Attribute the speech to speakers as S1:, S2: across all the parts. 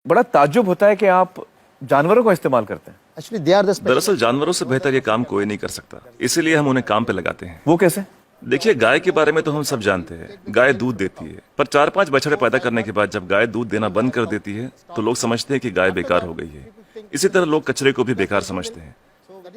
S1: बड़ा ताज्जुब होता है कि आप जानवरों का इस्तेमाल करते हैं।
S2: Actually, they are the special.
S3: दरअसल जानवरों से बेहतर ये काम कोई नहीं कर सकता, इसीलिए हम उन्हें काम पे लगाते हैं।
S1: वो कैसे?
S3: देखिए, गाय के बारे में तो हम सब जानते हैं, गाय दूध देती है, पर 4-5 बछड़े पैदा करने के बाद जब गाय दूध देना बंद कर देती है तो लोग समझते हैं कि गाय बेकार हो गई है। इसी तरह लोग कचरे को भी बेकार समझते हैं,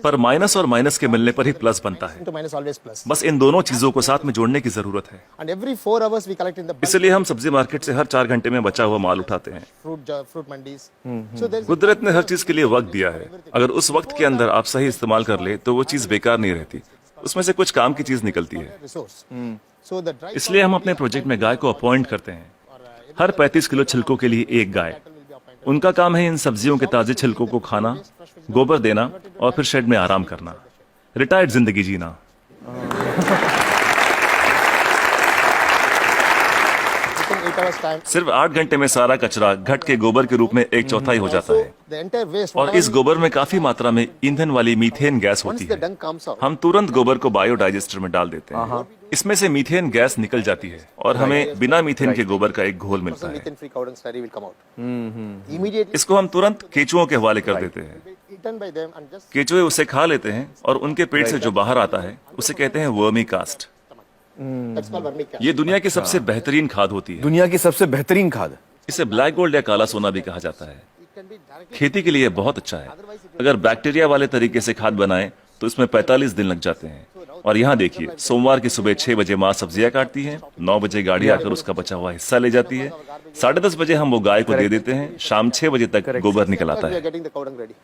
S3: पर माइनस और माइनस के मिलने पर ही प्लस बनता है।
S2: To minus always plus.
S3: बस इन दोनों चीजों को साथ में जोड़ने की जरूरत है।
S2: And every 4 hours we collect in the
S3: इसलिए हम सब्जी मार्केट से हर 4 घंटे में बचा हुआ माल उठाते हैं।
S2: fruit mandis. So there is
S3: कुदरत ने हर चीज के लिए वक्त दिया है, अगर उस वक्त के अंदर आप सही इस्तेमाल कर ले तो वो चीज बेकार नहीं रहती, उसमें से कुछ काम की चीज निकलती है।
S2: resource. So the dry
S3: इसलिए हम अपने प्रोजेक्ट में गाय को अपॉइंट करते हैं, हर 35 किलो छिलकों के लिए एक गाय। उनका काम है इन सब्जियों के ताजे छिलकों को खाना, गोबर देना और फिर शेड में आराम करना, रिटायर्ड जिंदगी जीना।
S2: within 8 hours time.
S3: सिर्फ 8 घंटे में सारा कचरा घट के गोबर के रूप में 1/4 हो जाता है,
S2: The entire waste.
S3: और इस गोबर में काफी मात्रा में ईंधन वाली मीथेन गैस
S2: Once
S3: होती
S2: the
S3: है।
S2: dung comes out,
S3: हम तुरंत गोबर को बायोडाइजेस्टर में डाल देते हैं, इसमें से मीथेन गैस निकल जाती है और हमें बिना मीथेन के गोबर का एक घोल मिलता है।
S2: methane free cow dung slurry will come out. Immediately
S3: इसको हम तुरंत केचुओं के हवाले कर देते हैं।
S2: eaten by them and just
S3: केचुए उसे खा लेते हैं और उनके पेट से जो बाहर आता है उसे कहते हैं vermi cast.
S2: that's called vermicast.
S3: ये दुनिया की सबसे बेहतरीन खाद होती है।
S1: दुनिया की सबसे बेहतरीन खाद।
S3: इसे ब्लैक गोल्ड या काला सोना भी कहा जाता है।
S2: It can be directly.
S3: खेती के लिए बहुत अच्छा है। अगर बैक्टीरिया वाले तरीके से खाद बनाएं तो इसमें 45 दिन लग जाते हैं। और यहाँ देखिए, सोमवार की सुबह 6 बजे माँ सब्जियां काटती है, 9 बजे गाड़ी आकर उसका बचा हुआ हिस्सा ले जाती है, 10:30 बजे हम वो गाय को दे देते हैं, शाम 6 बजे तक गोबर निकल आता
S2: We are
S3: है।
S2: getting the cow dung ready.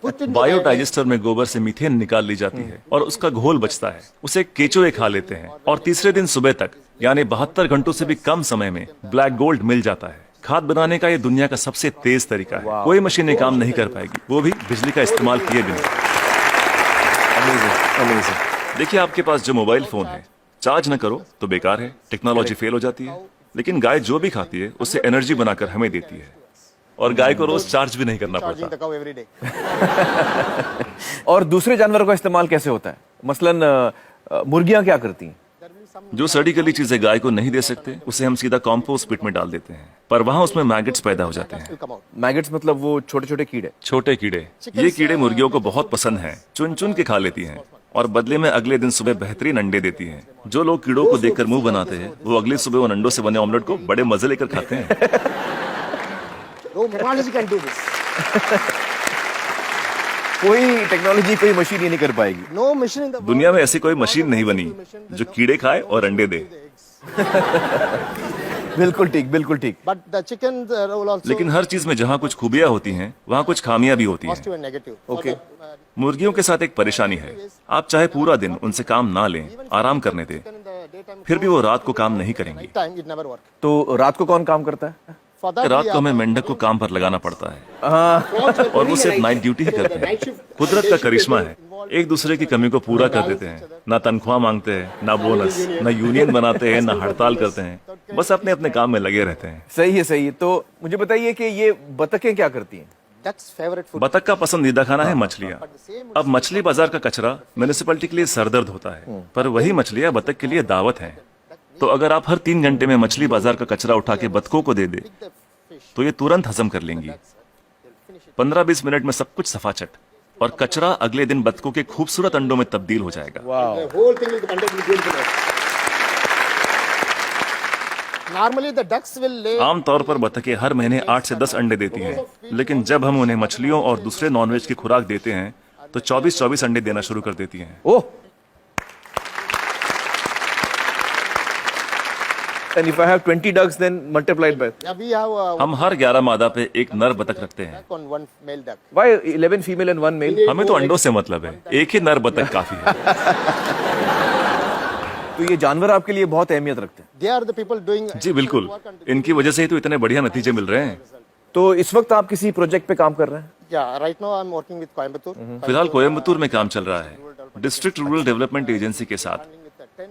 S2: Put in
S3: biodigester में गोबर से मीथेन निकाल ली जाती है और उसका घोल बचता है, उसे केचुए खा लेते हैं और तीसरे दिन सुबह तक यानी 72 घंटों से भी कम समय में ब्लैक गोल्ड मिल जाता है। खाद बनाने का ये दुनिया का सबसे तेज तरीका है, कोई मशीन ये काम नहीं कर पाएगी, वो भी बिजली का इस्तेमाल किए बिना। देखिए, आपके पास जो मोबाइल फोन है, चार्ज न करो तो बेकार है, टेक्नोलॉजी फेल हो जाती है, लेकिन गाय जो भी खाती है उससे एनर्जी बनाकर हमें देती है और गाय को रोज चार्ज भी नहीं करना
S2: charging
S3: पड़ता।
S2: the cow every day.
S1: और दूसरे जानवरों का इस्तेमाल कैसे होता है? मसलन मुर्गियां क्या करती हैं?
S3: जो सड़ी गली चीजें गाय को नहीं दे सकते उसे हम सीधा कॉम्पोस्ट पिट में डाल देते हैं, पर वहाँ उसमें मैगेट्स पैदा हो जाते हैं।
S2: Will come out.
S1: मैगेट्स मतलब वो छोटे छोटे कीड़े।
S3: छोटे कीड़े, ये कीड़े मुर्गियों को बहुत पसंद हैं, चुन चुन के खा लेती हैं और बदले में अगले दिन सुबह बेहतरीन अंडे देती हैं। जो लोग कीड़ों को देखकर मुंह बनाते हैं वो अगली सुबह उन अंडों से बने ऑमलेट को बड़े मजे लेकर खाते हैं।
S2: No technology can do this.
S1: कोई टेक्नोलॉजी, कोई मशीन ये नहीं कर पाएगी।
S2: No machine in the world.
S3: दुनिया में ऐसी कोई मशीन नहीं बनी जो कीड़े खाए और अंडे दे।
S1: बिल्कुल ठीक, बिल्कुल ठीक।
S2: But the chicken role also
S3: लेकिन हर चीज में जहाँ कुछ खूबियां होती हैं वहाँ कुछ खामियां भी होती हैं।
S2: positive and negative.
S1: Okay.
S3: मुर्गियों के साथ एक परेशानी है, आप चाहे पूरा दिन उनसे काम ना लें, आराम करने दें,
S2: In the daytime,
S3: फिर भी वो रात को काम नहीं करेंगी।
S2: time it never work.
S1: तो रात को कौन काम करता है?
S2: For that
S3: रात
S2: we
S3: को हमें मेंढक को काम पर लगाना पड़ता है और वो सिर्फ नाइट ड्यूटी ही करते हैं। कुदरत का करिश्मा है, एक दूसरे की कमी को पूरा कर देते हैं, ना तनख्वाह मांगते हैं, ना बोनस, ना यूनियन बनाते हैं, ना हड़ताल करते हैं, बस अपने अपने काम में लगे रहते हैं।
S1: सही है, सही है। तो मुझे बताइए कि ये बतखें क्या करती हैं?
S2: duck's favorite food.
S3: बतख का पसंदीदा खाना है मछलियाँ। अब मछली बाजार का कचरा म्यूनिसिपैलिटी के लिए सरदर्द होता है, पर वही मछलियाँ बतख के लिए दावत हैं। तो अगर आप हर 3 घंटे में मछली बाजार का कचरा उठा के बतखों को दे दे तो ये तुरंत हजम कर लेंगी। 15-20 मिनट में सब कुछ सफाचट, और कचरा अगले दिन बतखों के खूबसूरत अंडों में तब्दील हो जाएगा।
S2: The whole thing will be conducted with beautiful eggs. Normally the ducks will lay
S3: आमतौर पर बतखें हर महीने 8 से 10 अंडे देती हैं, लेकिन जब हम उन्हें मछलियों और दूसरे नॉनवेज की खुराक देते हैं तो 24-24 अंडे देना शुरू कर देती हैं।
S1: ओह, and if I have 20 ducks then multiplied by
S2: yeah, we have
S3: हम हर 11 मादा पे एक नर बतख रखते हैं।
S2: duck on one male duck.
S1: why 11 female and 1 male?
S3: हमें तो अंडों से मतलब है, एक ही नर बतख काफी है।
S1: तो ये जानवर आपके लिए बहुत अहमियत रखते हैं।
S2: They are the people doing
S3: जी बिल्कुल, इनकी वजह से ही तो इतने बढ़िया नतीजे मिल रहे हैं।
S1: तो इस वक्त आप किसी प्रोजेक्ट पे काम कर रहे हैं?
S2: yeah, right now I'm working with Coimbatore.
S3: फिलहाल कोयम्बतूर में काम चल रहा है, डिस्ट्रिक्ट रूरल डेवलपमेंट एजेंसी के साथ।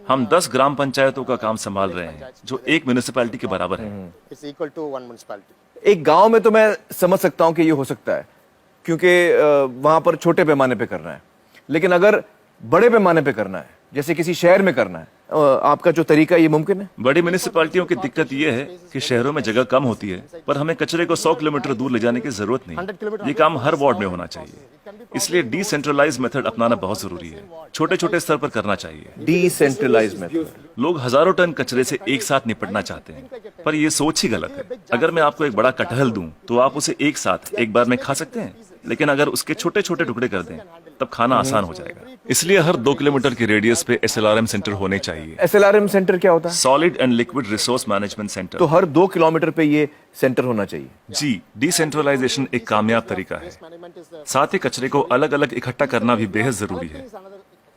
S3: हम 10 ग्राम पंचायतों का काम संभाल रहे हैं जो एक म्यूनिसिपैलिटी के बराबर है।
S2: It's equal to one municipality.
S1: एक गांव में तो मैं समझ सकता हूं कि ये हो सकता है, क्योंकि वहां पर छोटे पैमाने पे करना है, लेकिन अगर बड़े पैमाने पे करना है, जैसे किसी शहर में करना है, आपका जो तरीका ये मुमकिन है?
S3: बड़ी म्यूनिसिपैलिटियों की दिक्कत यह है कि शहरों में जगह कम होती है, पर हमें कचरे को 100 किलोमीटर दूर ले जाने की जरूरत नहीं। ये काम हर वार्ड में होना चाहिए। इसलिए डिसेंट्रलाइज मेथड अपनाना बहुत जरूरी है। छोटे छोटे स्तर पर करना चाहिए।
S1: Decentralize method.
S3: लोग हजारों टन कचरे से एक साथ निपटना चाहते हैं, पर ये सोच ही गलत है। अगर मैं आपको एक बड़ा कटहल दूं, तो आप उसे एक साथ एक बार में खा सकते हैं, लेकिन अगर उसके छोटे छोटे टुकड़े कर दें, तब खाना आसान हो जाएगा। इसलिए हर 2 किलोमीटर के रेडियस पे SLRM सेंटर होने चाहिए।
S1: SLRM सेंटर क्या होता है?
S3: Solid and liquid resource management centre.
S1: तो हर 2 किलोमीटर पे ये सेंटर होना चाहिए।
S3: जी, डिसेंट्रलाइजेशन एक कामयाब तरीका है। साथ ही कचरे को अलग अलग इकट्ठा करना भी बेहद जरूरी है।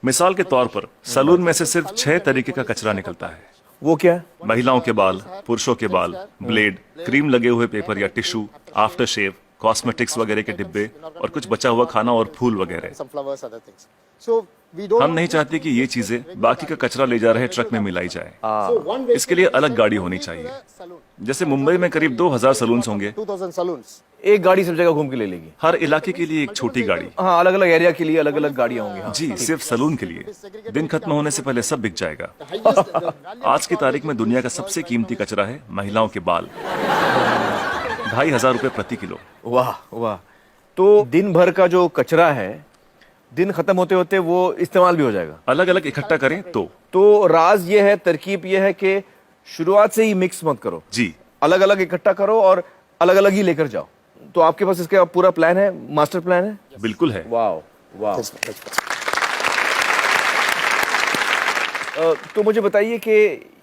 S3: मिसाल के तौर पर सलून में से सिर्फ 6 तरीके का कचरा निकलता है।
S1: वो क्या है?
S3: महिलाओं के बाल, पुरुषों के बाल, ब्लेड, क्रीम लगे हुए पेपर या टिश्यू, आफ्टर शेव, कॉस्मेटिक्स वगैरह के डिब्बे और कुछ बचा हुआ खाना और फूल वगैरह।
S2: Some flowers, other things. So we don't.
S3: हम नहीं चाहते कि ये चीजें बाकी का कचरा ले जा रहे ट्रक में मिलाई जाए।
S2: So one way
S3: इसके लिए अलग गाड़ी होनी चाहिए। जैसे मुंबई में करीब 2000 सलून्स होंगे,
S2: 2000 saloons.
S1: एक गाड़ी सब जगह घूम के ले लेगी।
S3: हर इलाके के लिए एक छोटी गाड़ी।
S1: हाँ, अलग अलग एरिया के लिए अलग अलग गाड़ियां होंगी। हाँ।
S3: जी, सिर्फ सलून के लिए। दिन खत्म होने से पहले सब बिक जाएगा। आज की तारीख में दुनिया का सबसे कीमती कचरा है महिलाओं के बाल। 2500 रुपए प्रति किलो।
S1: वाह वाह। तो दिन भर का जो कचरा है, दिन खत्म होते होते वो इस्तेमाल भी हो जाएगा।
S3: अलग अलग इकट्ठा करें
S1: तो राज ये है, तरकीब ये है कि शुरुआत से ही मिक्स मत करो।
S3: जी,
S1: अलग अलग इकट्ठा करो और अलग अलग ही लेकर जाओ। तो आपके पास इसका पूरा प्लान है, मास्टर प्लान है?
S3: बिल्कुल है।
S1: वाह वाह।
S2: Yes, that's-
S1: तो मुझे बताइए कि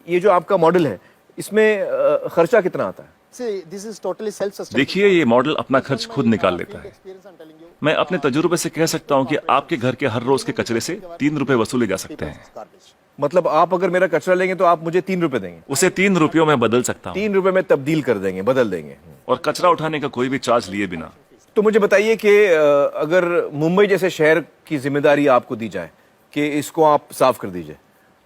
S1: ये जो आपका मॉडल है, इसमें खर्चा कितना आता है?
S2: See, this is totally self-sustainable.
S3: देखिए, ये मॉडल अपना खर्च खुद निकाल लेता है।
S2: Experience, I'm telling you.
S3: मैं अपने तजुर्बे से कह सकता हूँ कि आपके घर के हर रोज के कचरे से 3 रुपए वसूले जा सकते हैं।
S2: Garbage.
S1: मतलब आप अगर मेरा कचरा लेंगे तो आप मुझे 3 रुपए देंगे?
S3: उसे 3 रुपयों में बदल सकता हूँ,
S1: 3 रुपए में तब्दील कर देंगे, बदल देंगे।
S3: और कचरा उठाने का कोई भी चार्ज लिए बिना।
S1: तो मुझे बताइए कि अगर मुंबई जैसे शहर की जिम्मेदारी आपको दी जाए कि इसको आप साफ कर दीजिए,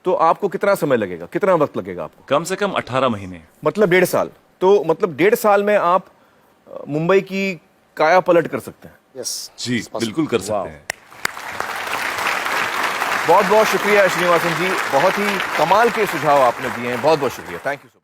S1: तो आपको कितना समय लगेगा, कितना वक्त लगेगा आपको?
S3: कम से कम 18 महीने।
S1: मतलब 1.5 साल। तो मतलब 1.5 साल में आप मुंबई की काया पलट कर सकते हैं।
S2: Yes.
S3: Ji,
S2: it's possible.
S3: बिल्कुल कर सकते हैं।
S1: बहुत बहुत शुक्रिया श्रीनिवासन जी, बहुत ही कमाल के सुझाव आपने दिए हैं। बहुत बहुत शुक्रिया, थैंक यू सो मच।